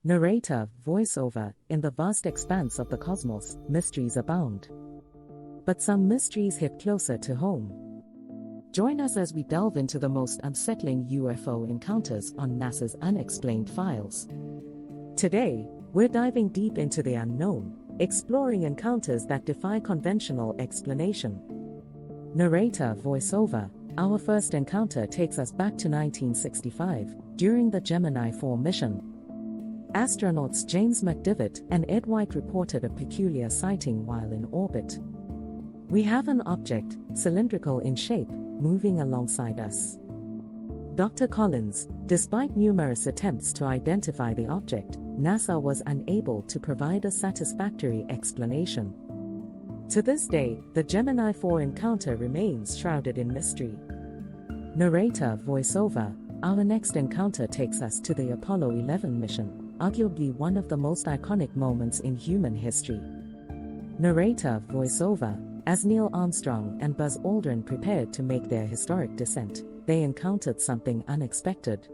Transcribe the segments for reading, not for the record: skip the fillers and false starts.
Narrator, voiceover, in the vast expanse of the cosmos, mysteries abound. But some mysteries hit closer to home. Join us as we delve into the most unsettling UFO encounters on NASA's unexplained files. Today, we're diving deep into the unknown, exploring encounters that defy conventional explanation. Narrator, voiceover, our first encounter takes us back to 1965, during the Gemini 4 mission. Astronauts James McDivitt and Ed White reported a peculiar sighting while in orbit. We have an object, cylindrical in shape, moving alongside us. Dr. Collins, despite numerous attempts to identify the object, NASA was unable to provide a satisfactory explanation. To this day, the Gemini 4 encounter remains shrouded in mystery. Narrator, voiceover, our next encounter takes us to the Apollo 11 mission, arguably one of the most iconic moments in human history. Narrator, voiceover, as Neil Armstrong and Buzz Aldrin prepared to make their historic descent, they encountered something unexpected.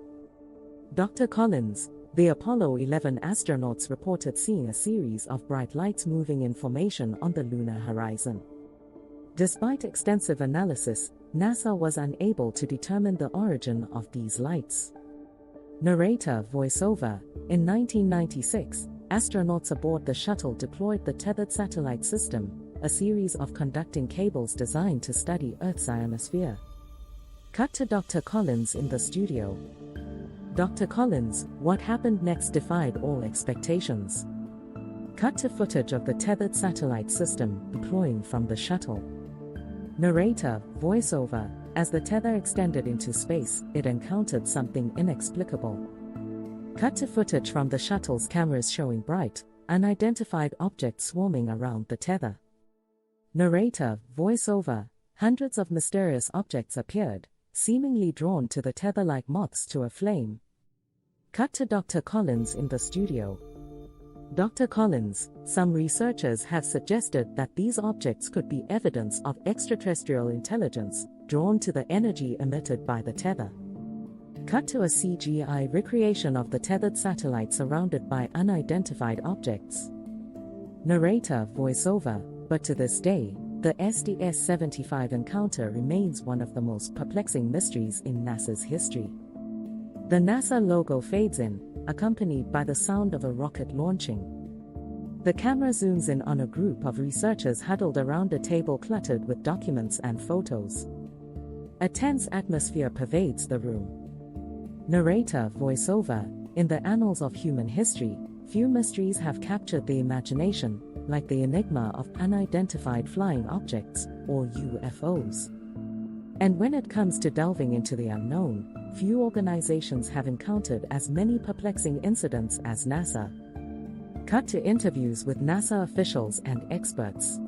Dr. Collins, the Apollo 11 astronauts reported seeing a series of bright lights moving in formation on the lunar horizon. Despite extensive analysis, NASA was unable to determine the origin of these lights. Narrator, voiceover, in 1996, astronauts aboard the shuttle deployed the tethered satellite system, a series of conducting cables designed to study Earth's ionosphere. Cut to Dr. Collins in the studio. Dr. Collins, what happened next defied all expectations. Cut to footage of the tethered satellite system deploying from the shuttle. Narrator, voiceover, as the tether extended into space, it encountered something inexplicable. Cut to footage from the shuttle's cameras showing bright, unidentified objects swarming around the tether. Narrator, voiceover, hundreds of mysterious objects appeared, seemingly drawn to the tether like moths to a flame. Cut to Dr. Collins in the studio. Dr. Collins, some researchers have suggested that these objects could be evidence of extraterrestrial intelligence, drawn to the energy emitted by the tether. Cut to a CGI recreation of the tethered satellite surrounded by unidentified objects. Narrator, voiceover, but to this day, the SDS-75 encounter remains one of the most perplexing mysteries in NASA's history. The NASA logo fades in, accompanied by the sound of a rocket launching. The camera zooms in on a group of researchers huddled around a table cluttered with documents and photos. A tense atmosphere pervades the room. Narrator, voiceover, in the annals of human history, few mysteries have captured the imagination, like the enigma of unidentified flying objects, or UFOs. And when it comes to delving into the unknown, few organizations have encountered as many perplexing incidents as NASA. Cut to interviews with NASA officials and experts.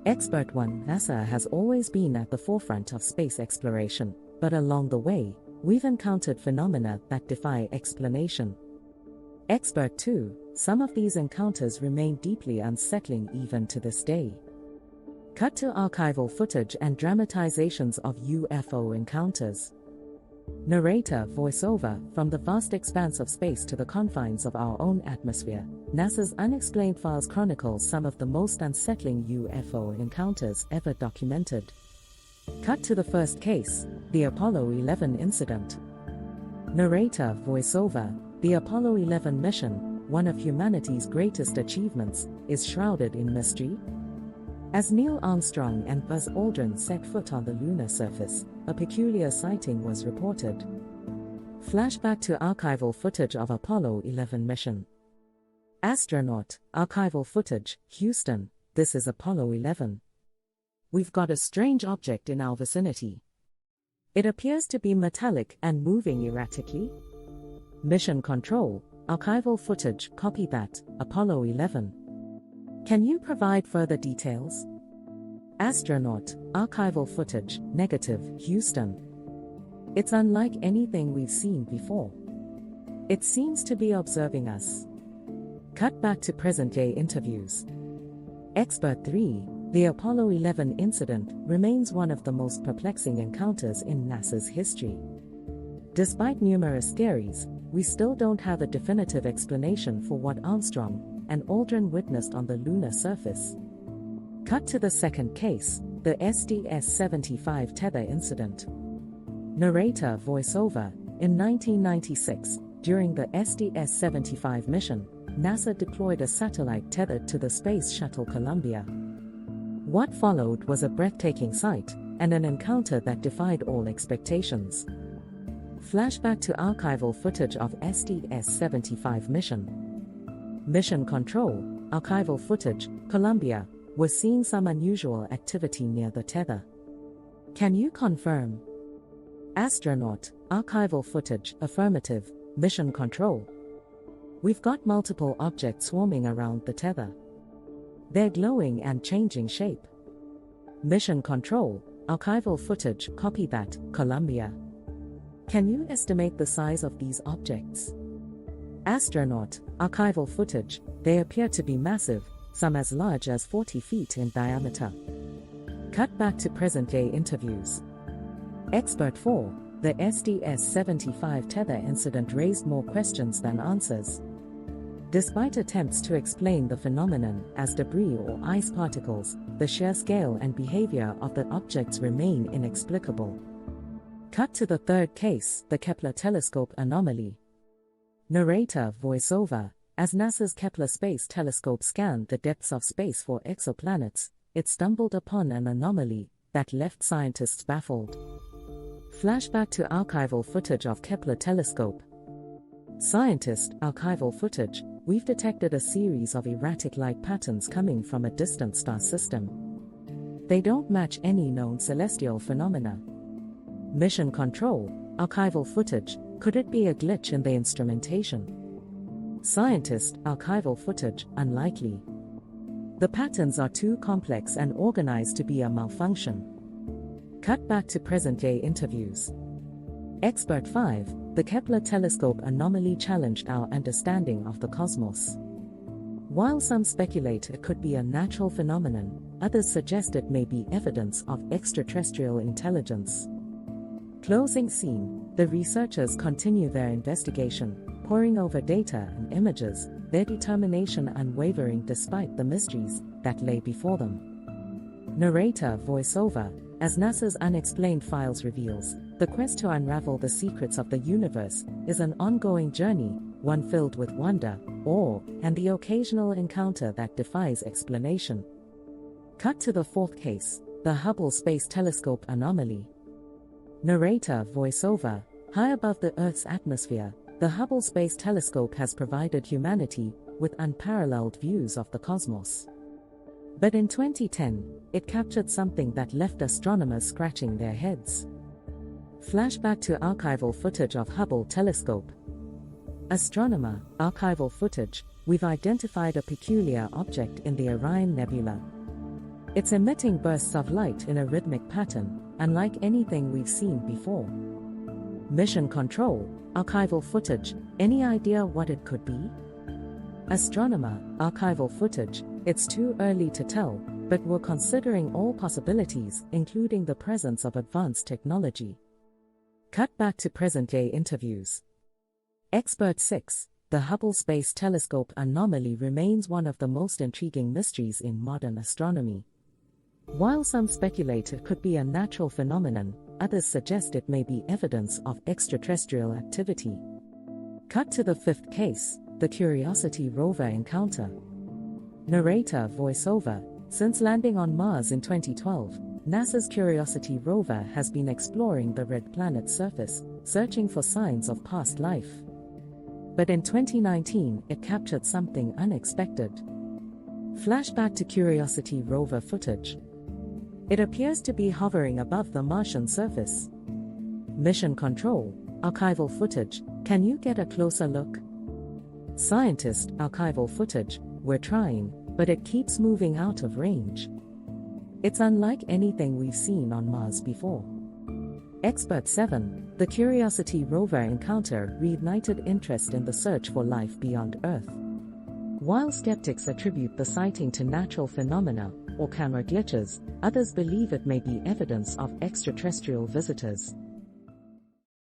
Expert 1: NASA has always been at the forefront of space exploration, but along the way, we've encountered phenomena that defy explanation. Expert 2: some of these encounters remain deeply unsettling even to this day. Cut to archival footage and dramatizations of UFO encounters. Narrator, voiceover, from the vast expanse of space to the confines of our own atmosphere, NASA's unexplained files chronicle some of the most unsettling UFO encounters ever documented. Cut to the first case, the Apollo 11 incident. Narrator, voiceover, the Apollo 11 mission, one of humanity's greatest achievements, is shrouded in mystery. As Neil Armstrong and Buzz Aldrin set foot on the lunar surface, a peculiar sighting was reported. Flashback to archival footage of Apollo 11 mission. Astronaut, archival footage, Houston, this is Apollo 11. We've got a strange object in our vicinity. It appears to be metallic and moving erratically. Mission control, archival footage, copy that, Apollo 11. Can you provide further details? Astronaut, archival footage, negative, Houston. It's unlike anything we've seen before. It seems to be observing us. Cut back to present-day interviews. Expert 3, the Apollo 11 incident remains one of the most perplexing encounters in NASA's history. Despite numerous theories, we still don't have a definitive explanation for what Armstrong and Aldrin witnessed on the lunar surface. Cut to the second case, the SDS-75 tether incident. Narrator voiceover. In 1996, during the SDS-75 mission, NASA deployed a satellite tethered to the Space Shuttle Columbia. What followed was a breathtaking sight, and an encounter that defied all expectations. Flashback to archival footage of SDS-75 mission. Mission Control, archival footage, Columbia, was seeing some unusual activity near the tether. Can you confirm? Astronaut, archival footage, affirmative, Mission Control. We've got multiple objects swarming around the tether. They're glowing and changing shape. Mission Control, archival footage, copy that, Columbia. Can you estimate the size of these objects? Astronaut, archival footage, they appear to be massive, some as large as 40 feet in diameter. Cut back to present-day interviews. Expert 4, the SDS-75 tether incident raised more questions than answers. Despite attempts to explain the phenomenon as debris or ice particles, the sheer scale and behavior of the objects remain inexplicable. Cut to the third case, the Kepler telescope anomaly. Narrator voiceover. As NASA's Kepler Space Telescope scanned the depths of space for exoplanets, it stumbled upon an anomaly that left scientists baffled. Flashback to archival footage of Kepler telescope. Scientist, archival footage, we've detected a series of erratic light patterns coming from a distant star system. They don't match any known celestial phenomena. Mission Control, archival footage, could it be a glitch in the instrumentation? Scientist, archival footage, unlikely. The patterns are too complex and organized to be a malfunction. Cut back to present-day interviews. Expert 5, the Kepler telescope anomaly challenged our understanding of the cosmos. While some speculate it could be a natural phenomenon, others suggest it may be evidence of extraterrestrial intelligence. Closing scene, the researchers continue their investigation, poring over data and images, their determination unwavering despite the mysteries that lay before them. Narrator voiceover. As NASA's Unexplained Files reveals, the quest to unravel the secrets of the universe is an ongoing journey, one filled with wonder, awe, and the occasional encounter that defies explanation. Cut to the fourth case, the Hubble Space Telescope anomaly. Narrator voiceover. High above the Earth's atmosphere, the Hubble Space Telescope has provided humanity with unparalleled views of the cosmos. But in 2010, it captured something that left astronomers scratching their heads. Flashback to archival footage of Hubble telescope. Astronomer, archival footage, we've identified a peculiar object in the Orion Nebula. It's emitting bursts of light in a rhythmic pattern, unlike anything we've seen before. Mission Control, archival footage, any idea what it could be? Astronomer, archival footage, it's too early to tell, but we're considering all possibilities, including the presence of advanced technology. Cut back to present-day interviews. Expert 6, the Hubble Space Telescope anomaly remains one of the most intriguing mysteries in modern astronomy. While some speculate it could be a natural phenomenon, others suggest it may be evidence of extraterrestrial activity. Cut to the fifth case, the Curiosity rover encounter. Narrator voiceover. Since landing on Mars in 2012, NASA's Curiosity rover has been exploring the red planet's surface, searching for signs of past life. But in 2019, it captured something unexpected. Flashback to Curiosity rover footage. It appears to be hovering above the Martian surface. Mission Control, archival footage, can you get a closer look? Scientist, archival footage, we're trying, but it keeps moving out of range. It's unlike anything we've seen on Mars before. Expert 7, the Curiosity rover encounter reignited interest in the search for life beyond Earth. While skeptics attribute the sighting to natural phenomena or camera glitches, others believe it may be evidence of extraterrestrial visitors.